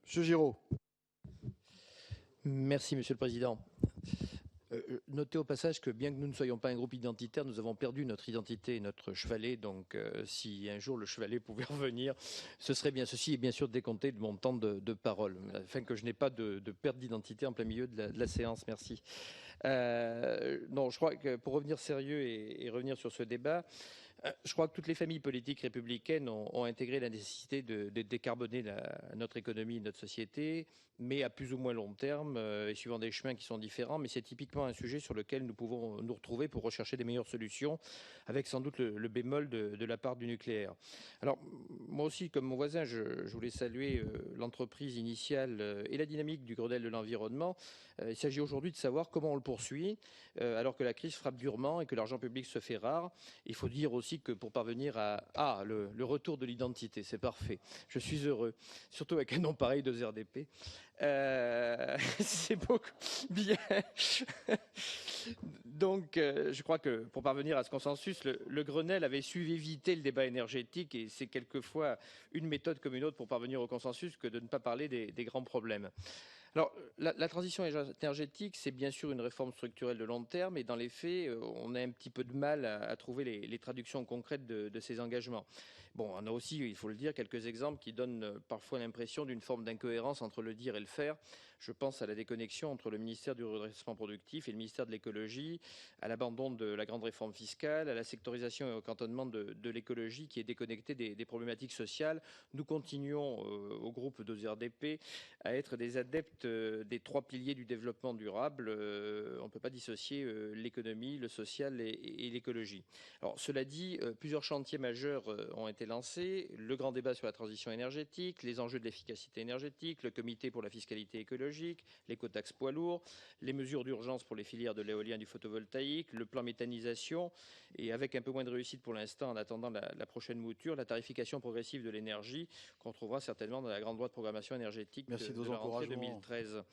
Monsieur Giraud. Merci, Monsieur le Président. Notez au passage que bien que nous ne soyons pas un groupe identitaire, nous avons perdu notre identité et notre chevalet. Donc, si un jour le chevalet pouvait revenir, ce serait bien. Ceci est bien sûr décompté de mon temps de parole, afin que je n'ai pas de perte d'identité en plein milieu de la séance. Merci. Non, je crois que pour revenir sérieux et revenir sur ce débat, je crois que toutes les familles politiques républicaines ont intégré la nécessité de décarboner notre économie, notre société, mais à plus ou moins long terme et suivant des chemins qui sont différents. Mais c'est typiquement un sujet sur lequel nous pouvons nous retrouver pour rechercher des meilleures solutions, avec sans doute le bémol de la part du nucléaire. Alors, moi aussi, comme mon voisin, je voulais saluer l'entreprise initiale et la dynamique du Grenelle de l'environnement. Il s'agit aujourd'hui de savoir comment on le poursuit, alors que la crise frappe durement et que l'argent public se fait rare. Il faut dire aussi que pour parvenir à le retour de l'identité, c'est parfait. Je suis heureux, surtout avec un nom pareil de RDP. C'est beaucoup bien. Donc, je crois que pour parvenir à ce consensus, le Grenelle avait su éviter le débat énergétique et c'est quelquefois une méthode comme une autre pour parvenir au consensus que de ne pas parler des grands problèmes. Alors, la transition énergétique, c'est bien sûr une réforme structurelle de long terme, et dans les faits, on a un petit peu de mal à trouver les traductions concrètes de ces engagements. Bon, on a aussi, il faut le dire, quelques exemples qui donnent parfois l'impression d'une forme d'incohérence entre le dire et le faire. Je pense à la déconnexion entre le ministère du redressement productif et le ministère de l'écologie, à l'abandon de la grande réforme fiscale, à la sectorisation et au cantonnement de l'écologie qui est déconnectée des problématiques sociales. Nous continuons au groupe d'OZRDP à être des adeptes des trois piliers du développement durable. On ne peut pas dissocier l'économie, le social et l'écologie. Alors, cela dit, plusieurs chantiers majeurs ont été lancés. Le grand débat sur la transition énergétique, les enjeux de l'efficacité énergétique, le comité pour la fiscalité écologique, l'écotaxe poids lourds, les mesures d'urgence pour les filières de l'éolien et du photovoltaïque, le plan méthanisation et avec un peu moins de réussite pour l'instant en attendant la prochaine mouture, la tarification progressive de l'énergie qu'on trouvera certainement dans la grande loi de programmation énergétique de la rentrée 2013.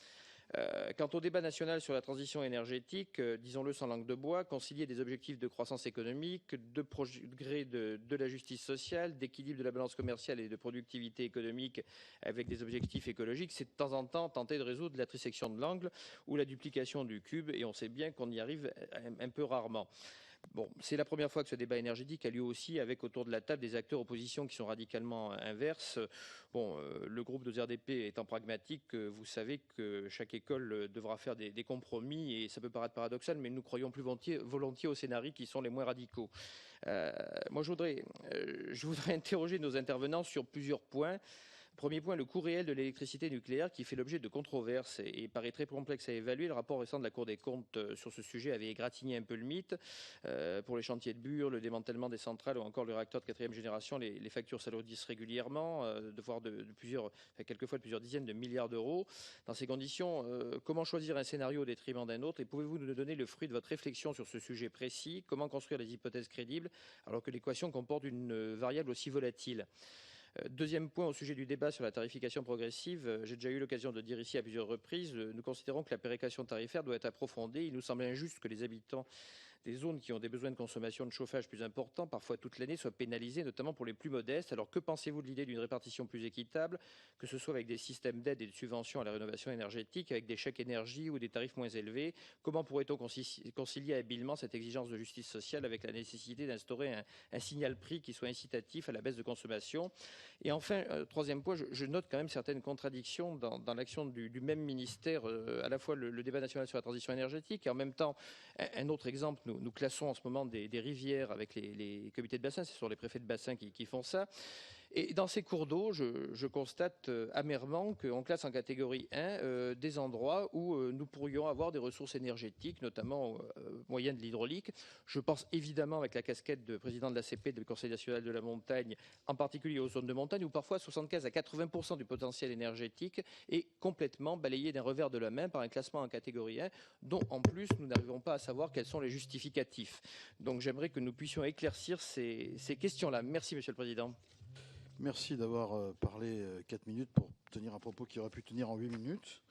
Quant au débat national sur la transition énergétique, disons-le sans langue de bois, concilier des objectifs de croissance économique, de progrès de la justice sociale, d'équilibre de la balance commerciale et de productivité économique avec des objectifs écologiques, c'est de temps en temps tenter de résoudre la trisection de l'angle ou la duplication du cube, et on sait bien qu'on y arrive un peu rarement. Bon, c'est la première fois que ce débat énergétique a lieu aussi avec autour de la table des acteurs opposition qui sont radicalement inverses. Bon, le groupe de RDP étant pragmatique, vous savez que chaque école devra faire des compromis et ça peut paraître paradoxal, mais nous croyons plus volontiers aux scénarios qui sont les moins radicaux. Moi, je voudrais interroger nos intervenants sur plusieurs points. Premier point, le coût réel de l'électricité nucléaire qui fait l'objet de controverses et paraît très complexe à évaluer. Le rapport récent de la Cour des comptes sur ce sujet avait égratigné un peu le mythe. Pour les chantiers de Bure, le démantèlement des centrales ou encore le réacteur de quatrième génération, les factures s'alourdissent régulièrement, voire quelquefois de plusieurs dizaines de milliards d'euros. Dans ces conditions, comment choisir un scénario au détriment d'un autre? Et pouvez-vous nous donner le fruit de votre réflexion sur ce sujet précis? Comment construire des hypothèses crédibles alors que l'équation comporte une variable aussi volatile? Deuxième point au sujet du débat sur la tarification progressive, j'ai déjà eu l'occasion de dire ici à plusieurs reprises, nous considérons que la péréquation tarifaire doit être approfondie. Il nous semble injuste que les habitants des zones qui ont des besoins de consommation de chauffage plus importants, parfois toute l'année, soient pénalisés, notamment pour les plus modestes. Alors que pensez-vous de l'idée d'une répartition plus équitable, que ce soit avec des systèmes d'aide et de subventions à la rénovation énergétique, avec des chèques énergie ou des tarifs moins élevés? Comment pourrait-on concilier habilement cette exigence de justice sociale avec la nécessité d'instaurer un signal prix qui soit incitatif à la baisse de consommation? Et enfin, troisième point, je note quand même certaines contradictions dans l'action du même ministère, à la fois le débat national sur la transition énergétique et en même temps, un autre exemple, nous classons en ce moment des rivières avec les comités de bassin, ce sont les préfets de bassin qui font ça. Et dans ces cours d'eau, je constate amèrement qu'on classe en catégorie 1 des endroits où nous pourrions avoir des ressources énergétiques, notamment moyennes de l'hydraulique. Je pense évidemment avec la casquette de président de l'ACP, du Conseil national de la montagne, en particulier aux zones de montagne, où parfois 75 à 80% du potentiel énergétique est complètement balayé d'un revers de la main par un classement en catégorie 1, dont en plus nous n'arrivons pas à savoir quels sont les justificatifs. Donc j'aimerais que nous puissions éclaircir ces questions-là. Merci Monsieur le Président. Merci d'avoir parlé 4 minutes pour tenir un propos qui aurait pu tenir en 8 minutes.